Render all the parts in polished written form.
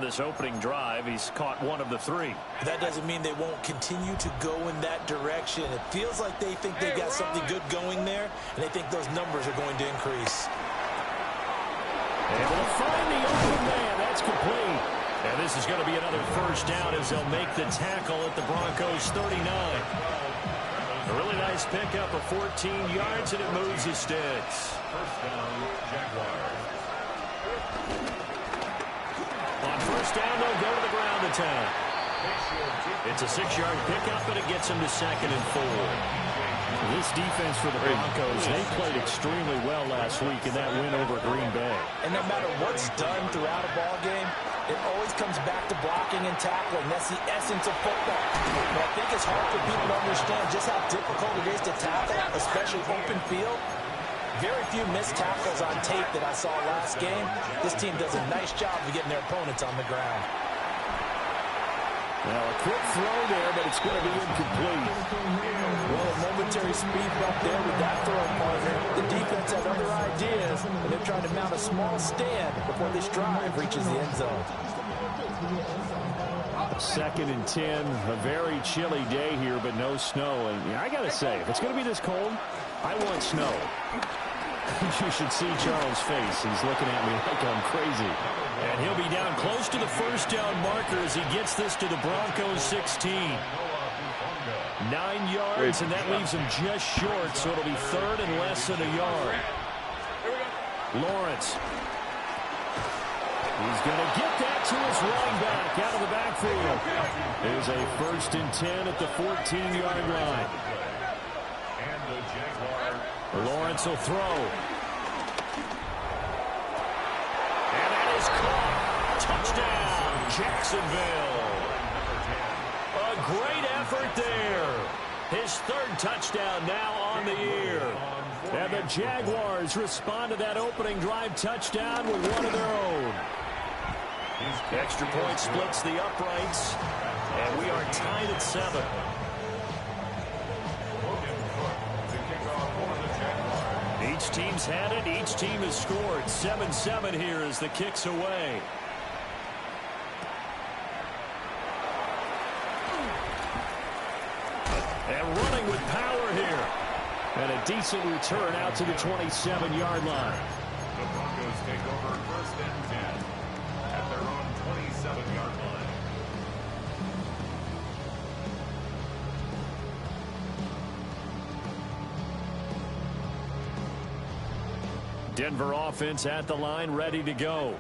this opening drive. He's caught one of the 3. That doesn't mean they won't continue to go in that direction. It feels like they think they've got something good going there, and they think those numbers are going to increase. Able to find the open man. That's complete. And this is going to be another first down as they'll make the tackle at the Broncos' 39. A really nice pickup of 14 yards, and it moves the sticks. First down, Jaguars. On first down, they'll go to the ground attack. It's a 6-yard pickup, and it gets them to 2nd and 4. This defense for the Broncos, they played extremely well last week in that win over Green Bay. And no matter what's done throughout a ball game, it always comes back to blocking and tackling. That's the essence of football. But I think it's hard for people to understand just how difficult it is to tackle, especially open field. Very few missed tackles on tape that I saw last game. This team does a nice job of getting their opponents on the ground. Well, a quick throw there, but it's going to be incomplete. Well, a momentary speed bump there with that throw partner. The defense has other ideas, and they're trying to mount a small stand before this drive reaches the end zone. 2nd and 10, a very chilly day here, but no snow. And I got to say, if it's going to be this cold, I want snow. You should see Charles' face. He's looking at me like I'm crazy. And he'll be down close to the first down marker as he gets this to the Broncos' 16. 9 yards, and that leaves him just short, so it'll be 3rd and less than a yard. Lawrence. He's going to get that to his running back out of the backfield. There's a 1st and 10 at the 14-yard line. Lawrence will throw. And that is caught. Touchdown, Jacksonville. A great effort there. His 3rd touchdown now on the year. And the Jaguars respond to that opening drive touchdown with one of their own. Extra point splits the uprights. And we are tied at 7. Each team's had it. Each team has scored. 7-7 here as the kick's away. And running with power here. And a decent return out to the 27-yard line. The Broncos take over 1st and 10 at their own 27-yard line. Denver offense at the line, ready to go.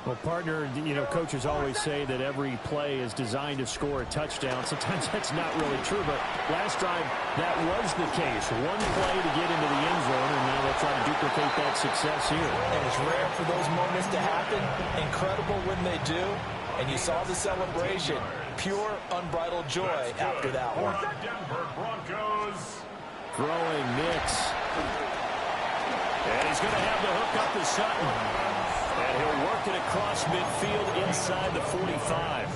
Well, partner, you know, coaches always say that every play is designed to score a touchdown. Sometimes that's not really true, but last drive, that was the case. One play to get into the end zone, and now they'll try to duplicate that success here. And it's rare for those moments to happen. Incredible when they do. And you saw the celebration. Pure, unbridled joy after that one. Denver Broncos. Throwing Nix. And he's going to have the hook up to Sutton. And he'll work it across midfield inside the 45.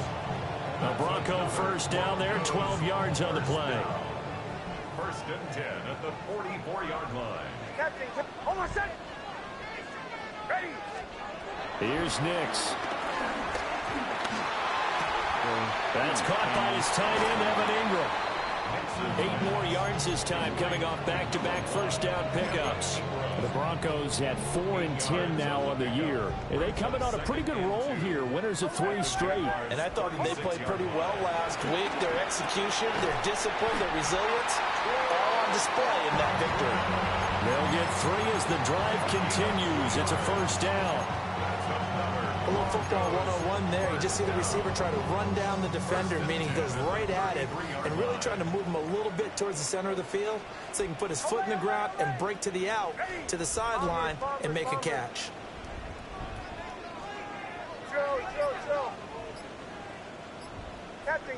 The Bronco first down there, 12 yards on the play. 1st and 10 at the 44-yard line. Captain, hold on a second. Ready. Here's Nix. That's caught by his tight end, Evan Ingram. 8 more yards this time, coming off back-to-back first down pickups. The Broncos had 4 and 10 now on the year. And they coming on a pretty good roll here. Winners of 3 straight. And I thought that they played pretty well last week. Their execution, their discipline, their resilience, all on display in that victory. They'll get 3 as the drive continues. It's a first down. A little football 101 there. You just see the receiver try to run down the defender, meaning he goes right at it, and really trying to move him a little bit towards the center of the field so he can put his foot in the ground and break to the out, to the sideline, and make a catch. Chill. Captain.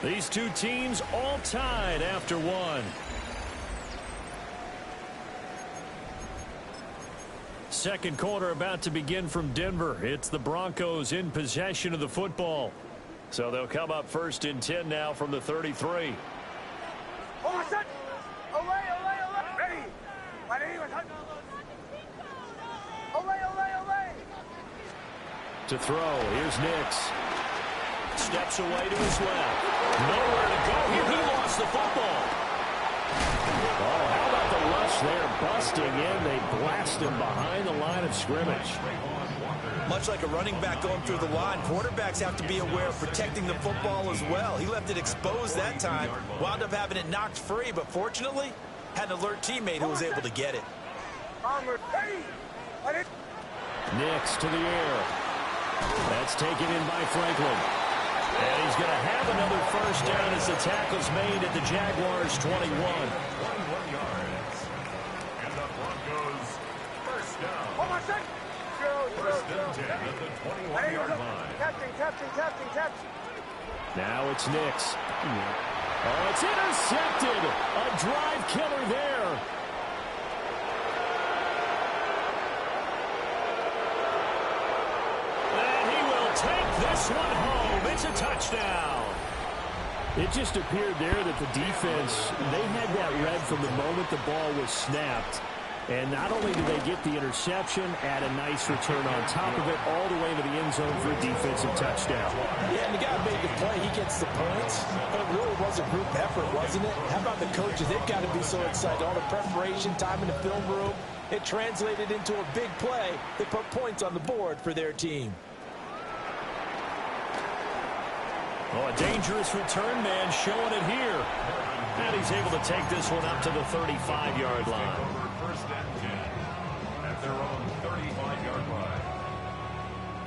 These two teams all tied after one. Second quarter about to begin from Denver. It's the Broncos in possession of the football. So they'll come up 1st and 10 now from the 33. Hold on a second. Away. Ready. My name is Away. To throw, here's Nix. Steps away to his left. Nowhere to go here. He lost the football. Oh, how about the rush there? Busting in. They blast him behind the line of scrimmage. Much like a running back going through the line, quarterbacks have to be aware of protecting the football as well. He left it exposed that time, wound up having it knocked free, but fortunately, had an alert teammate who was able to get it. Nix to the air. That's taken in by Franklin. And he's going to have another first down as the tackle's made at the Jaguars' 21. 21 yards. And the Broncos first down. First and 10 at the 21-yard line. Captain. Now it's Nix. Oh, it's intercepted. A drive killer there. And he will take this one home. It's a touchdown. It just appeared there that the defense, they had that read from the moment the ball was snapped. And not only did they get the interception, add a nice return on top of it, all the way to the end zone for a defensive touchdown. Yeah, and the guy made the play. He gets the points. But it really was a group effort, wasn't it? How about the coaches? They've got to be so excited. All the preparation, time in the film room, it translated into a big play that put points on the board for their team. Oh, a dangerous return man showing it here. And he's able to take this one up to the 35-yard line. First and 10 at their own 35-yard line.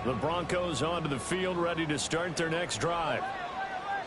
The Broncos onto the field, ready to start their next drive.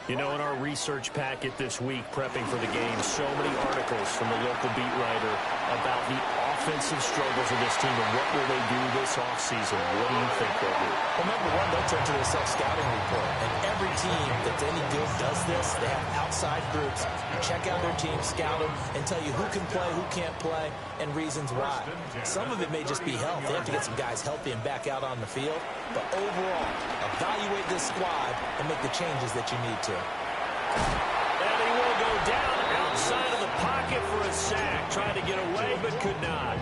You know, in our research packet this week, prepping for the game, so many articles from the local beat writer about the offensive struggles of this team and what will they do this offseason. What do you think they'll do? Well, number one, they'll turn to their self-scouting report. And every team that's any good does this. They have outside groups who check out their team, scout them, and tell you who can play, who can't play, and reasons why. Some of it may just be health. They have to get some guys healthy and back out on the field. But overall, evaluate this squad and make the changes that you need to. And he will go down outside of the pocket for a sack. Trying to get away, but could not.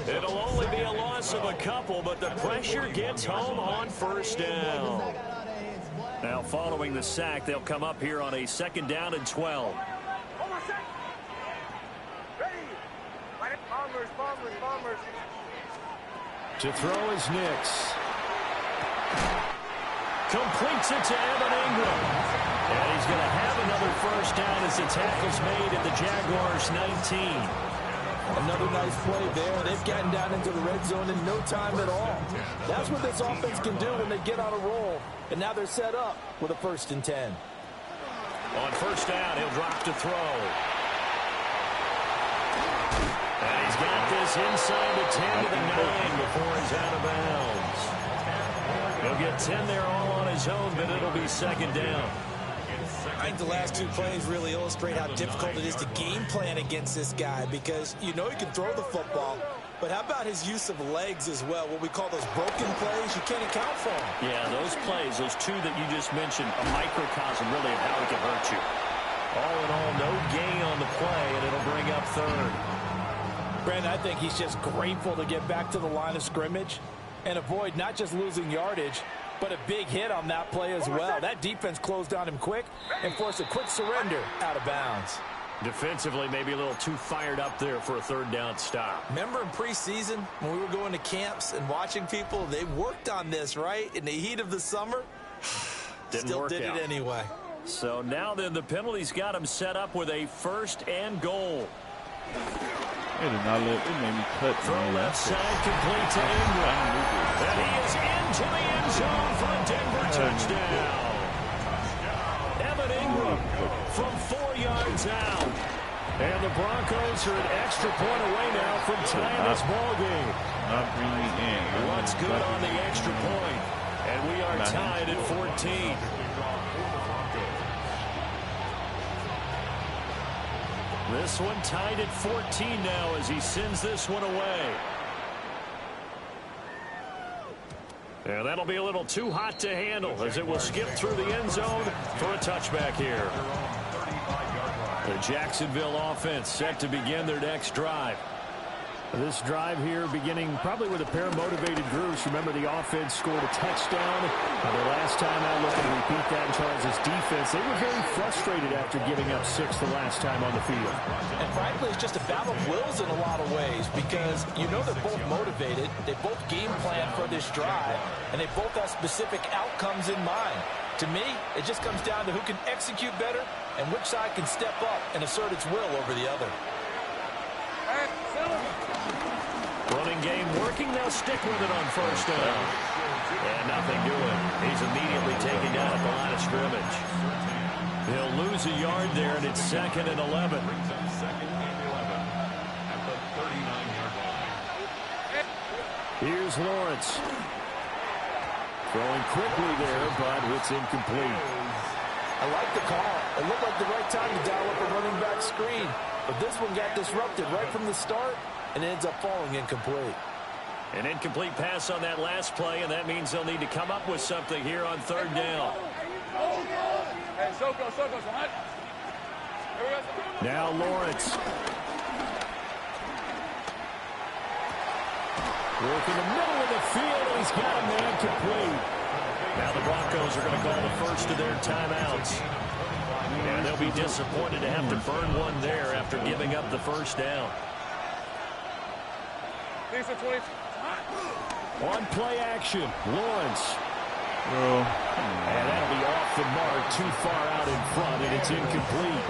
It'll only be a loss of a couple, but the pressure gets home on first down. Now, following the sack, they'll come up here on a 2nd down and 12. Bombers. To throw is Nix. Completes it to Evan Ingram. And he's going to have another first down as the tackle's made at the Jaguars' 19. Another nice play there. They've gotten down into the red zone in no time at all. That's what this offense can do when they get on a roll. And now they're set up with a 1st and 10. On first down, he'll drop to throw. And he's got this inside the 10 to the 9 before he's out of bounds. He'll get 10 there all on his own, but it'll be 2nd down. I think the last two plays really illustrate how difficult it is to game plan against this guy because you know he can throw the football, but how about his use of legs as well? What we call those broken plays, you can't account for them. Yeah, those plays, those two that you just mentioned, a microcosm really of how he can hurt you. All in all, no gain on the play, and it'll bring up 3rd. Brandon, I think he's just grateful to get back to the line of scrimmage and avoid not just losing yardage, but a big hit on that play as well. That defense closed on him quick and forced a quick surrender out of bounds. Defensively, maybe a little too fired up there for a 3rd down stop. Remember in preseason when we were going to camps and watching people, they worked on this, right? In the heat of the summer, still did it anyway. So now then the penalty's got him set up with a 1st and goal. It made me cut. Throw left side complete to Ingram. And he is into the end zone for a Denver touchdown. Evan Ingram from 4 yards out. And the Broncos are an extra point away now from tying this ball game. Not bringing in. What's good on the extra point? And we are tied at 14. This one tied at 14 now as he sends this one away. And that'll be a little too hot to handle as it will skip through the end zone for a touchback here. The Jacksonville offense set to begin their next drive. This drive here beginning probably with a pair of motivated groups. Remember, the offense scored a touchdown. The last time out, looking to repeat that in Charles' defense. They were very frustrated after giving up 6 the last time on the field. And frankly, it's just a battle of wills in a lot of ways because you know they're both motivated. They both game plan for this drive, and they both have specific outcomes in mind. To me, it just comes down to who can execute better and which side can step up and assert its will over the other. Running game working. They'll stick with it on first down. And nothing doing. He's immediately taken down at the line of scrimmage. He'll lose a yard there, and it's 2nd and 11. Here's Lawrence. Throwing quickly there, but it's incomplete. I like the call. It looked like the right time to dial up a running back screen. But this one got disrupted right from the start and ends up falling incomplete. An incomplete pass on that last play, and that means they'll need to come up with something here on 3rd down. Now Lawrence. Work in the middle of the field, and he's got a man complete. Now the Broncos are going to call the first of their timeouts. And they'll be disappointed to have to burn one there after giving up the first down. On play action, Lawrence. And that'll be off the mark, too far out in front, and it's incomplete.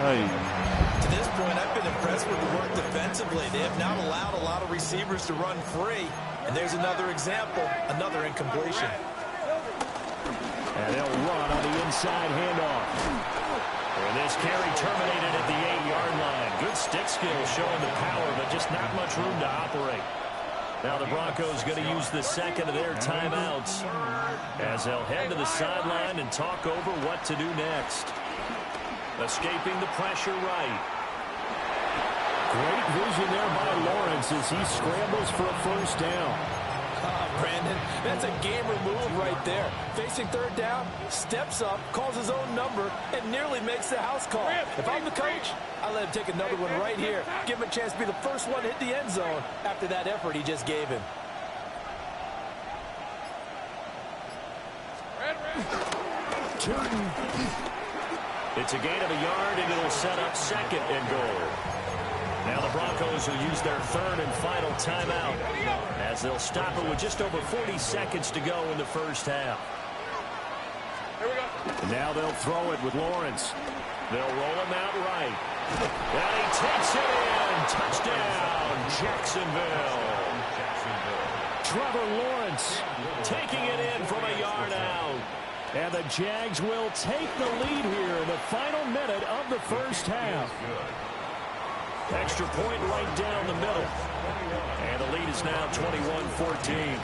To this point, I've been impressed with the work defensively. They have not allowed a lot of receivers to run free. And there's another example, another incompletion. And they'll run on the inside handoff. And this carry terminated at the 8-yard line. Good stick skills showing the power, but just not much room to operate. Now the Broncos going to use the second of their timeouts as they'll head to the sideline and talk over what to do next. Escaping the pressure right. Great vision there by Lawrence as he scrambles for a first down. Brandon, that's a gamer move right there. Facing 3rd down, steps up, calls his own number, and nearly makes the house call. If I'm the coach, I let him take another one right here. Give him a chance to be the first one to hit the end zone after that effort he just gave him. Turton. It's a gain of a yard, and it'll set up 2nd and goal. Now the Broncos will use their 3rd and final timeout as they'll stop it with just over 40 seconds to go in the first half. Here we go. And now they'll throw it with Lawrence. They'll roll him out right. And he takes it in. Touchdown, Jacksonville. Trevor Lawrence taking it in from a yard out. And the Jags will take the lead here in the final minute of the first half. Extra point right down the middle. And the lead is now 21-14.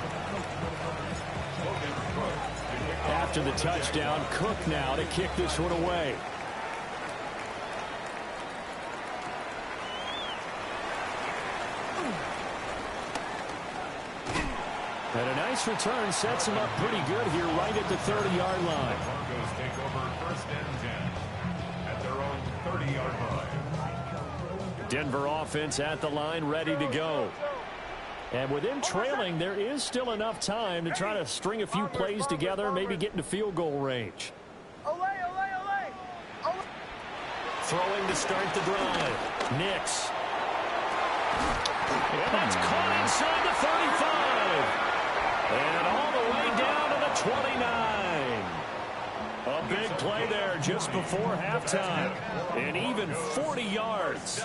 After the touchdown, Cook now to kick this one away. And a nice return sets him up pretty good here right at the 30-yard line. Broncos take over 1st and 10 at their own 30-yard line. Denver offense at the line, ready to go. And with them trailing, there is still enough time to try to string a few plays together, maybe get into field goal range. Throwing to start the drive. Nix. And that's caught inside the 35. And all the way down to the 29. A big play there just before halftime. And even 40 yards.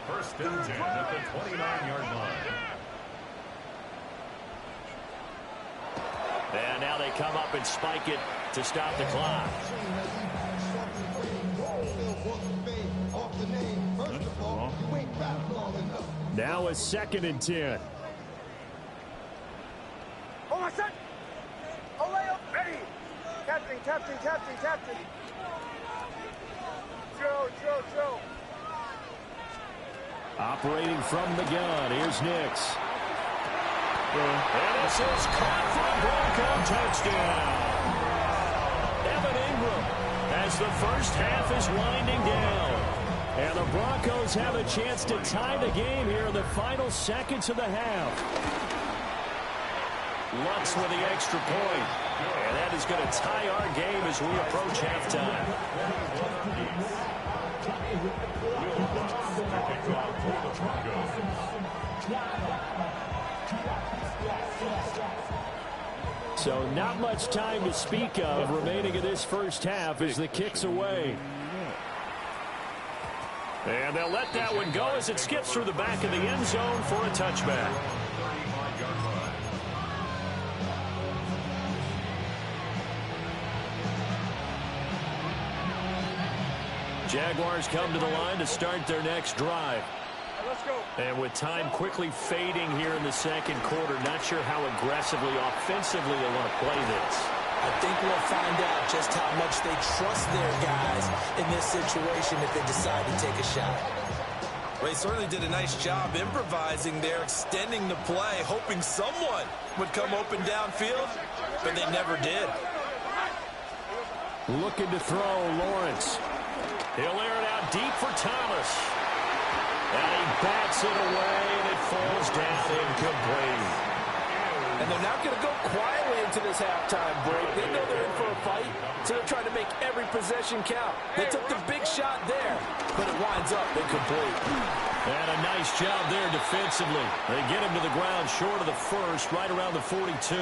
1st and 10 at the 29-yard line. And now they come up and spike it to stop the clock. Now a 2nd and 10. Oh, my son! Oleo, ready! Captain. Joe. Operating from the gun. Here's Nix. And this is caught for a Bronco touchdown. Evan Ingram as the first half is winding down. And the Broncos have a chance to tie the game here in the final seconds of the half. Lutz with the extra point. And that is going to tie our game as we approach halftime. So not much time to speak of remaining in this first half as the kick's away. And they'll let that one go as it skips through the back of the end zone for a touchback. Jaguars come to the line to start their next drive. Let's go. And with time quickly fading here in the second quarter, not sure how aggressively, offensively they want to play this. I think we'll find out just how much they trust their guys in this situation if they decide to take a shot. Well, he certainly did a nice job improvising there, extending the play, hoping someone would come open downfield, but they never did. Looking to throw, Lawrence. He'll air it out deep for Thomas. And he bats it away, and it falls down incomplete. And they're not going to go quietly into this halftime break. They know they're in for a fight, so they're trying to make every possession count. They took the big shot there, but it winds up incomplete. And a nice job there defensively. They get him to the ground short of the first, right around the 42.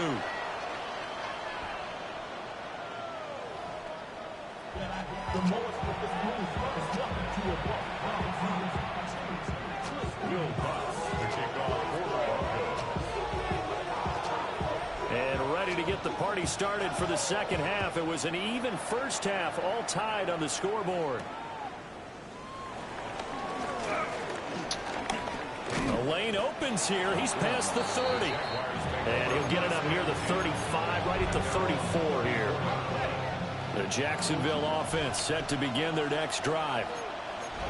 And ready to get the party started for the second half. It was an even first half, all tied on the scoreboard. The lane opens here. He's past the 30. And he'll get it up near the 35, right at the 34 here. The Jacksonville offense set to begin their next drive.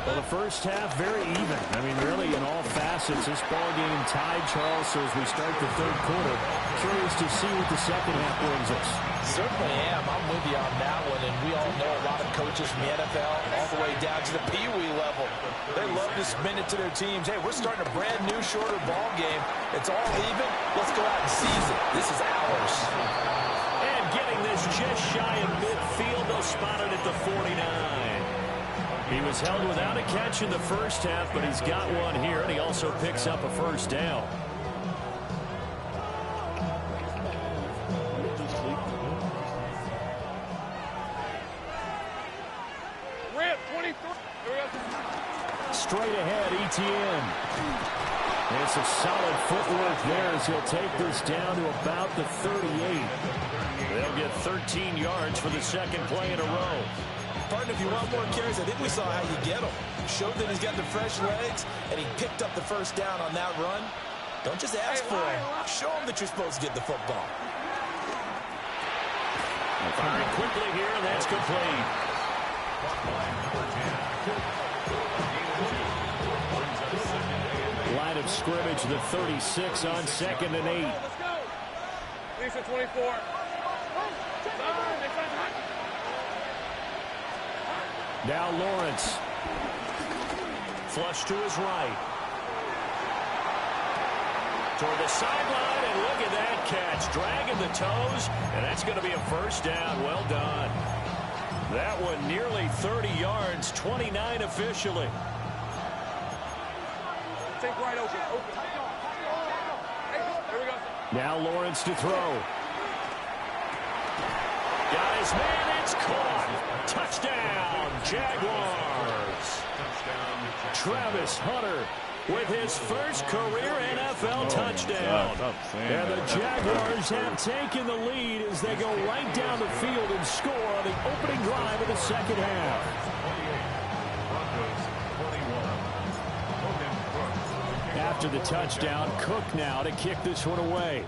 Well, the first half, very even. I mean, really, in all facets, this ball game tied, Charles. So as we start the third quarter, curious to see what the second half brings us. Certainly am. I'm with you on that one. And we all know a lot of coaches from the NFL all the way down to the Pee Wee level. They love to spin it to their teams. Hey, we're starting a brand new, shorter ball game. It's all even. Let's go out and seize it. This is ours. And getting this just shy of midfield, they'll spot it at the 49. He was held without a catch in the first half, but he's got one here, and he also picks up a first down. Rip, 23. Straight ahead, Etienne. And some solid footwork there as he'll take this down to about the 38. They'll get 13 yards for the second play in a row. Partner, if you want more carries, I think we saw how you get them. Showed that he's got the fresh legs, and he picked up the first down on that run. Don't just ask for him. Show him that you're supposed to get the football. Firing quickly here, and that's complete. Line of scrimmage, the 36 on 2nd and 8. Let's go. Lisa, 24. Now Lawrence. Flush to his right. Toward the sideline, and look at that catch. Dragging the toes, and that's going to be a first down. Well done. That one nearly 30 yards, 29 officially. Take right open. Hey, here we go. Now Lawrence to throw. Guys, man, it's caught. Touchdown, Jaguars. Travis Hunter with his first career NFL touchdown. And the Jaguars have taken the lead as they go right down the field and score on the opening drive of the second half. After the touchdown, Cook now to kick this one away.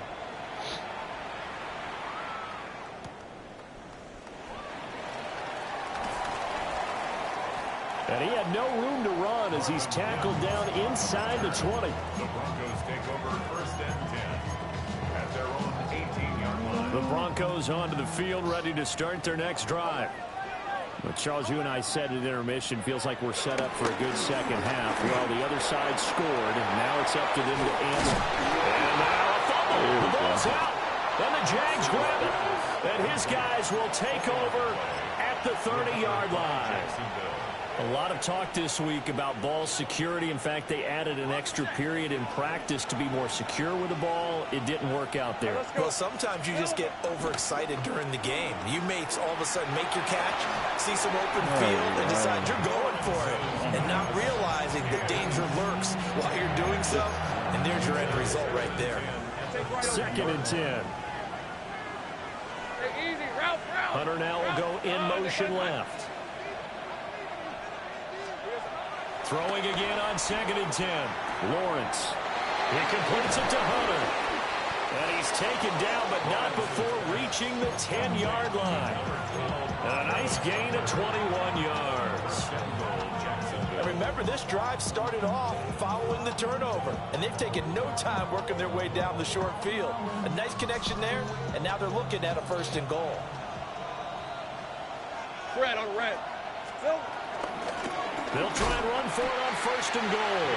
And he had no room to run as he's tackled down inside the 20. The Broncos take over 1st and 10 at their own 18-yard line. The Broncos onto the field, ready to start their next drive. Well, Charles, you and I said at intermission, feels like we're set up for a good second half. Well, the other side scored, and now it's up to them to answer. And now a fumble. The ball's out. And the Jags grab it. And his guys will take over at the 30-yard line. A lot of talk this week about ball security. In fact, they added an extra period in practice to be more secure with the ball. It didn't work out there. Well, sometimes you just get overexcited during the game. You may all of a sudden make your catch, see some open field, and decide you're going for it, and not realizing that danger lurks while you're doing so. And there's your end result right there. 2nd and 10. Hunter now will go in motion left. Throwing again on 2nd and 10. Lawrence. He completes it to Hunter. And he's taken down, but not before reaching the 10-yard line. A nice gain of 21 yards. And remember, this drive started off following the turnover, and they've taken no time working their way down the short field. A nice connection there, and now they're looking at a 1st and goal. Red on red. Phil. They'll try and run for it on 1st and goal.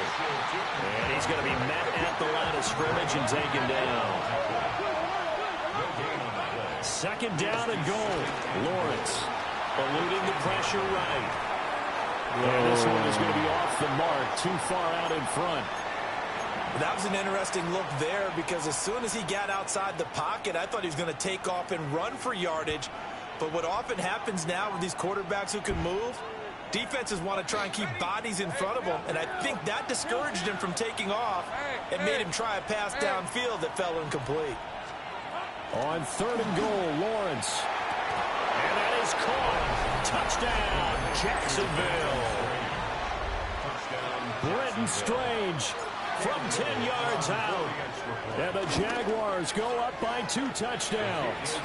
And he's going to be met at the line of scrimmage and taken down. 2nd down and goal. Lawrence eluding the pressure right. And this one is going to be off the mark, too far out in front. That was an interesting look there, because as soon as he got outside the pocket, I thought he was going to take off and run for yardage. But what often happens now with these quarterbacks who can move, defenses want to try and keep bodies in front of them, and I think that discouraged him from taking off and made him try a pass downfield that fell incomplete. On 3rd and goal, Lawrence. And that is caught. Touchdown, Jacksonville. Brenton Strange from 10 yards out. And the Jaguars go up by 2 touchdowns.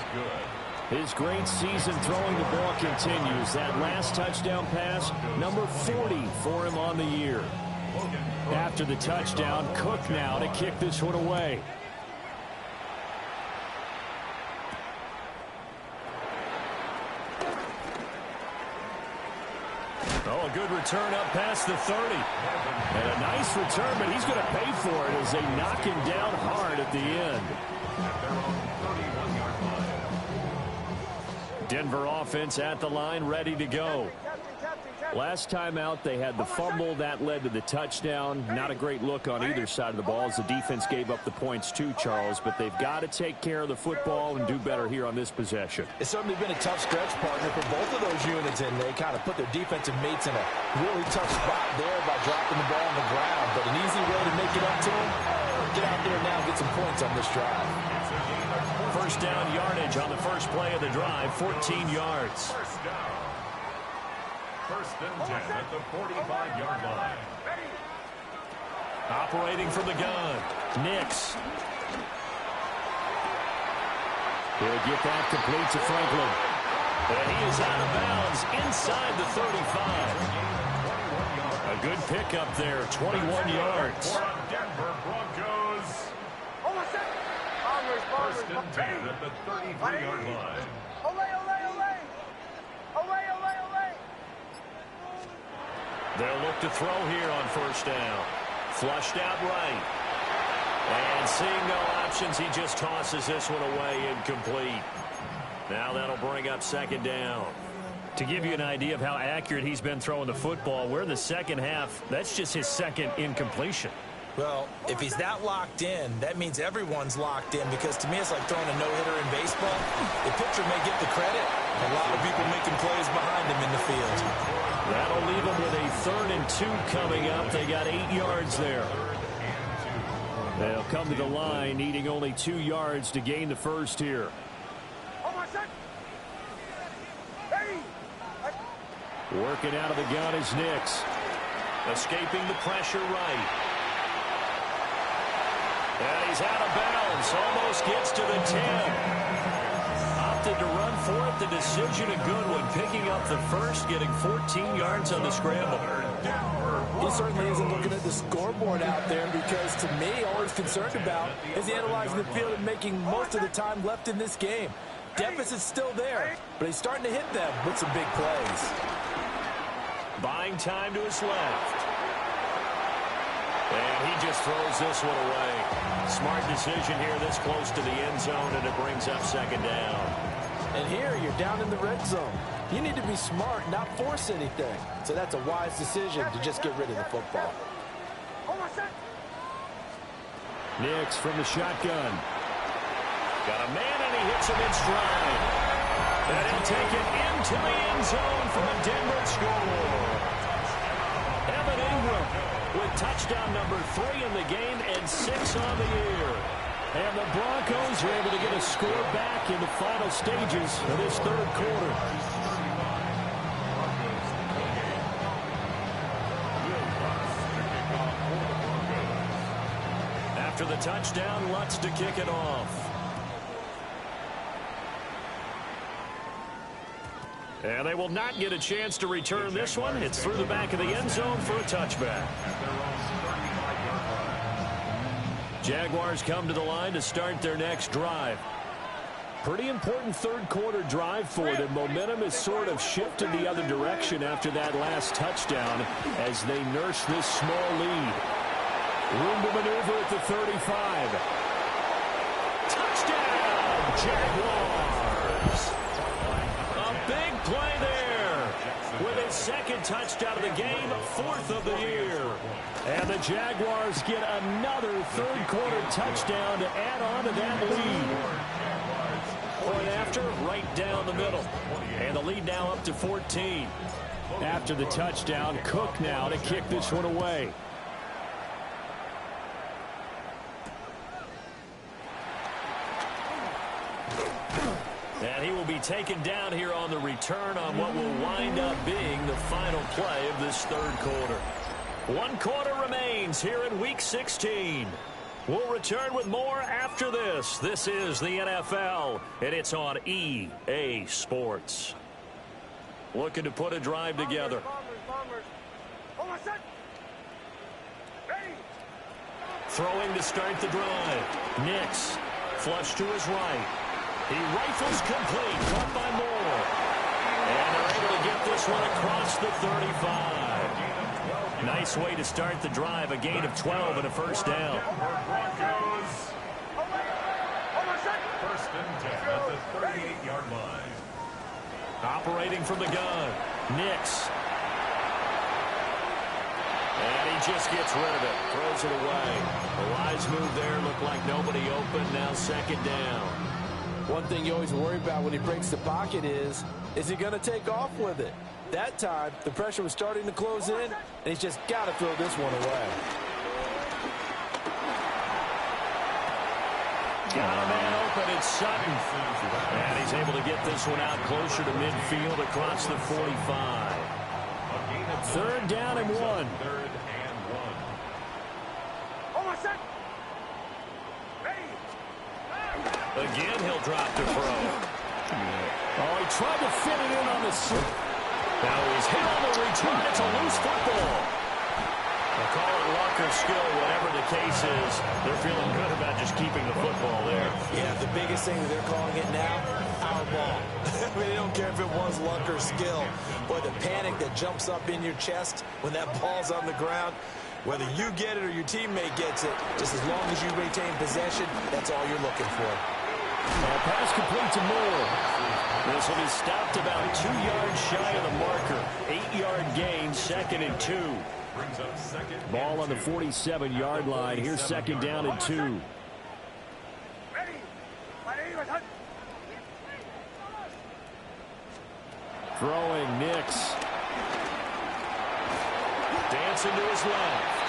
His great season throwing the ball continues. That last touchdown pass, number 40 for him on the year. After the touchdown, Cook now to kick this one away. Oh, a good return up past the 30. And a nice return, but he's going to pay for it as they knock him down hard at the end. Denver offense at the line, ready to go. Last time out, they had the fumble. That led to the touchdown. Not a great look on either side of the ball as the defense gave up the points too, Charles. But they've got to take care of the football and do better here on this possession. It's certainly been a tough stretch, partner, for both of those units, and they kind of put their defensive mates in a really tough spot there by dropping the ball on the ground. But an easy way to make it up to them, get out there now and get some points on this drive. 1st down yardage on the first play of the drive, 14 yards. 1st and 10 at the 45-yard line. Operating from the gun, Nix. He'll get that complete to Franklin. And he is out of bounds inside the 35. A good pickup there, 21 yards. Denver Broncos. 1st and 10 at the 33-yard line. They'll look to throw here on 1st down. Flushed out right. And seeing no options, he just tosses this one away, incomplete. Now that'll bring up 2nd down. To give you an idea of how accurate he's been throwing the football, we're in the 2nd half. That's just his 2nd incompletion. Well, if he's that locked in, that means everyone's locked in, because to me it's like throwing a no-hitter in baseball. The pitcher may get the credit. A lot of people making plays behind him in the field. That'll leave them with a 3rd and 2 coming up. They got 8 yards there. They'll come to the line, needing only 2 yards to gain the first here. Working out of the gun is Nix. Escaping the pressure right. And he's out of bounds. Almost gets to the 10. Opted to run for it. The decision a good one. Picking up the first, getting 14 yards on the scramble. He certainly isn't looking at the scoreboard out there, because to me, all he's concerned about is analyzing the field and making most of the time left in this game. Deficit's still there, but he's starting to hit them with some big plays. Buying time to his left. And he just throws this one away. Smart decision here this close to the end zone, and it brings up second down. And here you're down in the red zone. You need to be smart, not force anything. So that's a wise decision to just get rid of the football. Nix from the shotgun. Got a man, and he hits him in stride. And he'll take it into the end zone for a Denver score. Evan Ingram with touchdown number 3 in the game and 6 on the year. And the Broncos are able to get a score back in the final stages of this third quarter. After the touchdown, Lutz to kick it off. And they will not get a chance to return this one. It's through the back of the end zone for a touchback. Jaguars come to the line to start their next drive. Pretty important third quarter drive for them. Momentum has sort of shifted the other direction after that last touchdown as they nurse this small lead. Room to maneuver at the 35. Touchdown, Jaguars! A big play there with his second touchdown of the game, 4th of the year. And the Jaguars get another third quarter touchdown to add on to that lead. Point after, right down the middle. And the lead now up to 14. After the touchdown, Cook now to kick this one away. And he will be taken down here on the return on what will wind up being the final play of this third quarter. 1 quarter remains here in Week 16. We'll return with more after this. This is the NFL, and it's on EA Sports. Looking to put a drive together. Throwing to start the drive. Nix, flush to his right. He rifles complete, caught by Moore. And they're able to get this one across the 35. Nice way to start the drive, a gain of 12 and a first down. First and 10 at the 38-yard line. Operating from the gun, Nix. And he just gets rid of it, throws it away. A wise move there, looked like nobody open, now second down. One thing you always worry about when he breaks the pocket is he going to take off with it? That time, the pressure was starting to close in, and he's just got to throw this one away. Got a man open, it's Sutton. And he's able to get this one out closer to midfield across the 45. Third down and 1. Third and 1. Again, he'll drop to throw. Oh, he tried to fit it in on the slip. Now he's hit on the return. It's a loose football. They'll call it luck or skill, whatever the case is. They're feeling good about just keeping the football there. Yeah, the biggest thing that they're calling it now, our ball. I mean, they don't care if it was luck or skill. Boy, the panic that jumps up in your chest when that ball's on the ground, whether you get it or your teammate gets it, just as long as you retain possession, that's all you're looking for. Pass complete to Moore. This will be stopped about 2 yards shy of the marker. 8-yard gain, 2nd and 2. Ball on the 47-yard line. Here's second down and 2. Throwing Nix. Dancing to his left.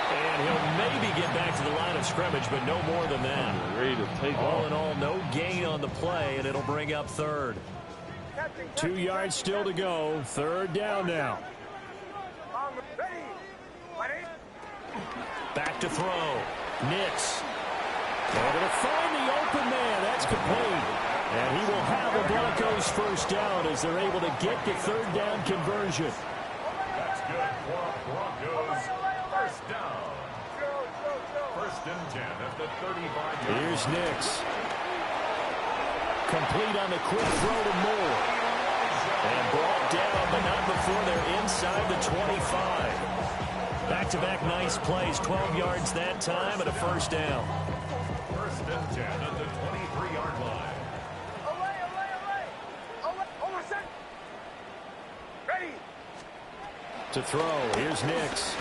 And he'll maybe get back to the line of scrimmage, but no more than that. Ready to take All off. in all, no gain on the play, and it'll bring up third. 2 yards still to go. Third down now. Back to throw. Nix. Able to find the open man. That's complete. And he will have the Broncos first down as they're able to get the third down conversion. That's good for Broncos. First down. First and 10 at the 35-yard line. Here's Nix. Complete on the quick throw to Moore. And brought down, but not before they're inside the 25. Back-to-back nice plays, 12 yards that time and a first down. First and 10 at the 23-yard line. Ready. To throw, here's Nix.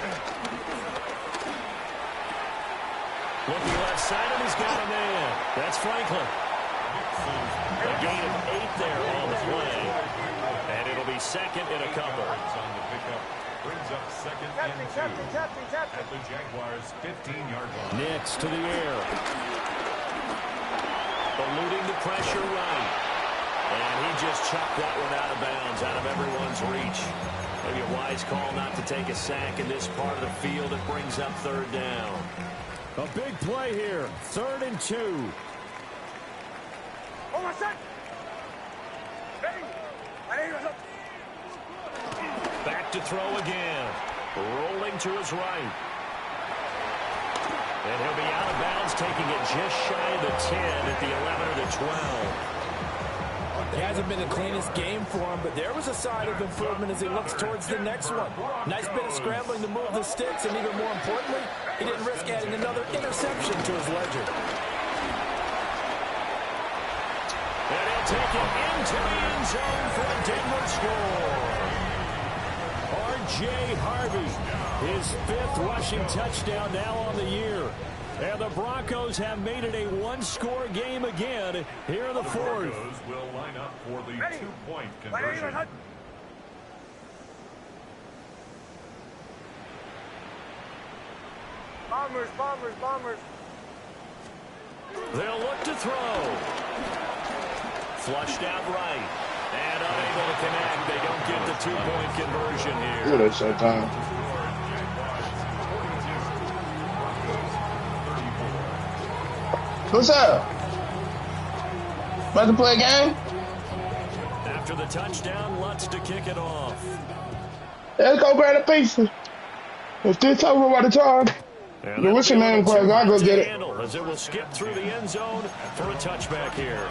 Looking left side, and he's got a man. That's Franklin. A gain of 8 there on the play. And it'll be second and a couple. On the pickup brings up second and 2 at the Jaguars' 15-yard line. Nix to the air. Eluding the pressure right. And he just chucked that one out of bounds, out of everyone's reach. Maybe a wise call not to take a sack in this part of the field. It brings up third down. A big play here. 3rd and 2. Back to throw again. Rolling to his right. And he'll be out of bounds, taking it just shy of the 10 at the 11 or the 12. It hasn't been the cleanest game for him, but there was a sign of improvement as he looks towards the next one. Nice bit of scrambling to move the sticks, and even more importantly, he didn't risk adding another interception to his ledger. And he'll take it into the end zone for a Denver score. R.J. Harvey, his 5th rushing touchdown now on the year. And the Broncos have made it a one-score game again here in the 4th. Broncos will line up for the 2-point conversion. Bombers. They'll look to throw. Flushed out right. And unable to connect. They don't get the 2-point conversion here. Look at that shot time. What's up? About to play a game? After the touchdown, Lutz to kick it off. Let's go grab a pizza. If this over by the time, what's your name, Craig? I'll go get it. As it will skip through the end zone for a touchback here.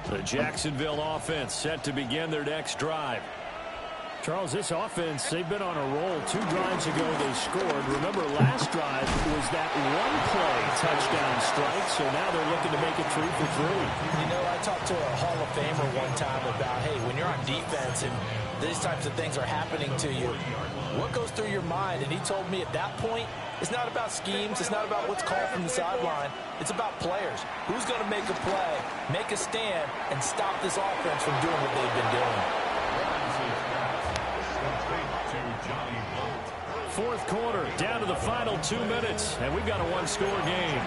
The Jacksonville offense set to begin their next drive. Charles, this offense, they've been on a roll. 2 drives ago they scored. Remember, last drive was that one-play touchdown strike, so now they're looking to make it 3 for 3. You know, I talked to a Hall of Famer one time about, hey, when you're on defense and these types of things are happening to you, what goes through your mind? And he told me at that point, it's not about schemes. It's not about what's called from the sideline. It's about players. Who's going to make a play, make a stand, and stop this offense from doing what they've been doing? 4th quarter, down to the final 2 minutes, and we've got a one-score game.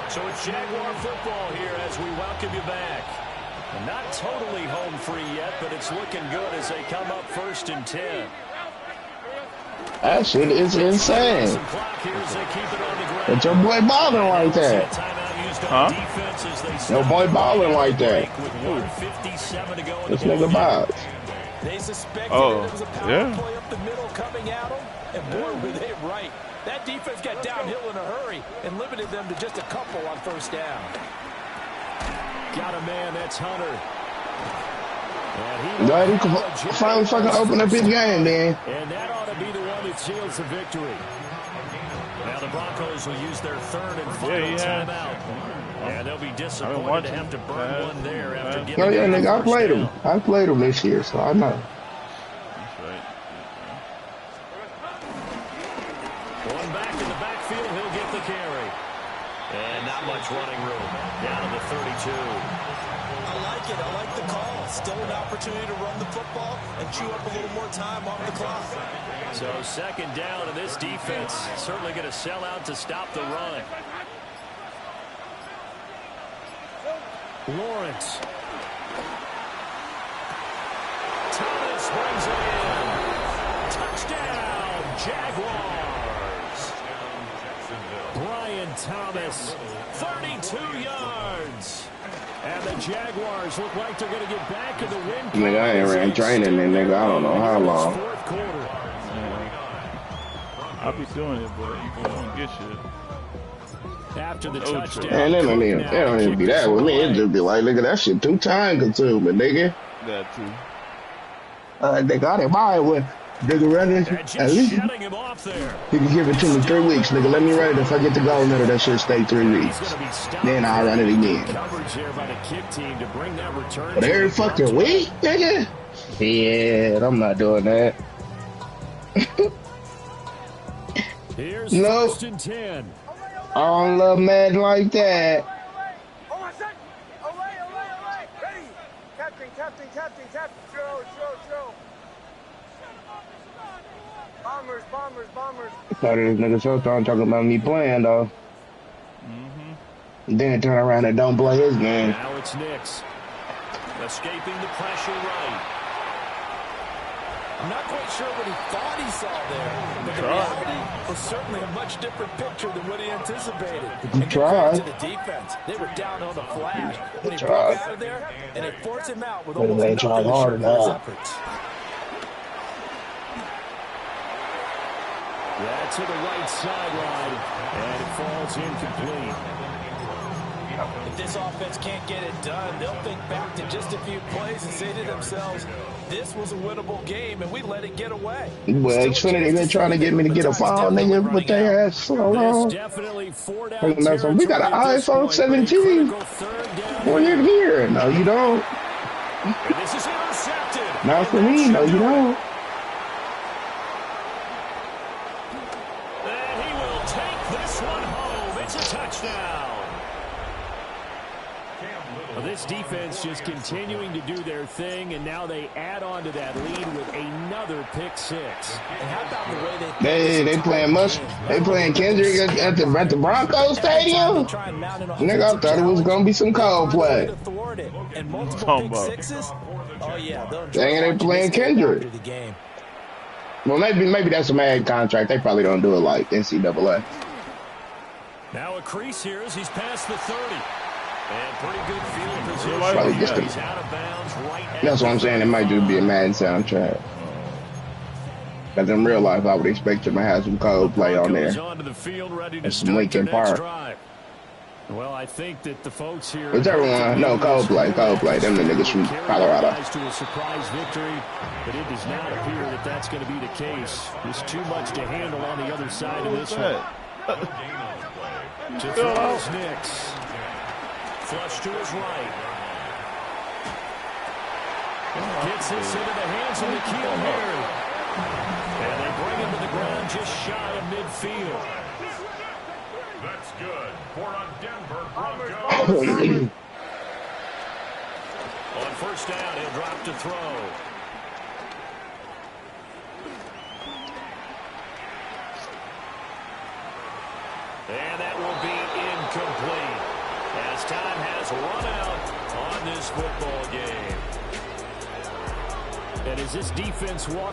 So it's Jaguar football here as we welcome you back. Not totally home free yet, but it's looking good as they come up 1st and 10. That shit is insane. But your boy balling like that. Huh? Your boy balling like that. This nigga balls. They suspected that it was a power play up the middle coming at them, and boy, were they right. That defense got downhill in a hurry and limited them to just a couple on 1st down. Got a man, that's Hunter. Glad he can finally fucking open up his game, then. And that ought to be the one that seals the victory. Now the Broncos will use their 3rd and final timeout. And they'll be disappointed to have to burn one there after getting nigga, I played him. I played him this year, so I know. That's right. One back in the backfield, he'll get the carry. And not much running room. Down to the 32. I like it. I like the call. Still an opportunity to run the football and chew up a little more time off the clock. So 2nd down, and this defense certainly going to sell out to stop the run. Lawrence. Thomas brings it in. Touchdown, Jaguars. Brian Thomas, 32 yards. And the Jaguars look like they're going to get back in the win. Nigga, I ain't ran training, and nigga, I don't know how long. 4th quarter. I'll be doing it, but you don't get shit. After the touchdown. Man, they don't even be that with me. It just be like, nigga, that shit too time consuming, nigga. That too. They got it by with nigga running. At least Him off there. you can give it to me 3 weeks, nigga. Let me run it. If I get the goal letter, that shit stay 3 weeks. Then I'll run it again. But every fucking week, nigga? Yeah, I'm not doing that. Here's nope. 1st and 10. I don't love Madden like that. Ready. Captain. Drill. Bombers. Thought this nigga so started talking about me playing, though. Then turn around and don't play his game. Now it's Knicks. Escaping the pressure right. I'm not quite sure what he thought he saw there, but the reality was certainly a much different picture than what he anticipated. And tried. to the defense, they were down on the flash when he broke out of there, and they forced him out with almost nothing to show for his efforts. That's to the right sideline, and it falls incomplete. If this offense can't get it done, they'll think back to just a few plays and say to themselves, this was a winnable game, and we let it get away. Well, Xfinity been trying to get me to get a phone, nigga, but they ass so long. We got an iPhone 17. Well, you're here. No, you don't. This is intercepted. Not for me. No, you don't. And he will take this one home. It's a touchdown. Well, this defense just continuing to do their thing, and now they add on to that lead with another pick six. And how about the way they playing much? They playing Kendrick at the Broncos Stadium? Nigga, I thought it was gonna be some Coldplay. And multiple pick sixes? Oh yeah, dang, they playing Kendrick. Well, maybe that's a mad contract. They probably don't do it like NCAA. Now a crease here as he's past the 30. And pretty good field position. Probably just He's out of bounds right. That's what I'm saying. It might just be a Madden soundtrack. But in real life, I would expect them to have some Coldplay on there. And some Linkin Park. Well, I think that the folks here. Whichever one. No, Coldplay. Them the niggas from Colorado. To a surprise victory, but it does not appear that that's going to be the case. There's too much to handle on the other side of this one. To throw his Knicks. Flush to his right. Gets this into the hands of N'Keal Harry. And they bring him to the ground just shy of midfield. That's good for a Denver Broncos. On first down, he'll drop to throw. And that will be incomplete. As time has run out on this football game. And as this defense walks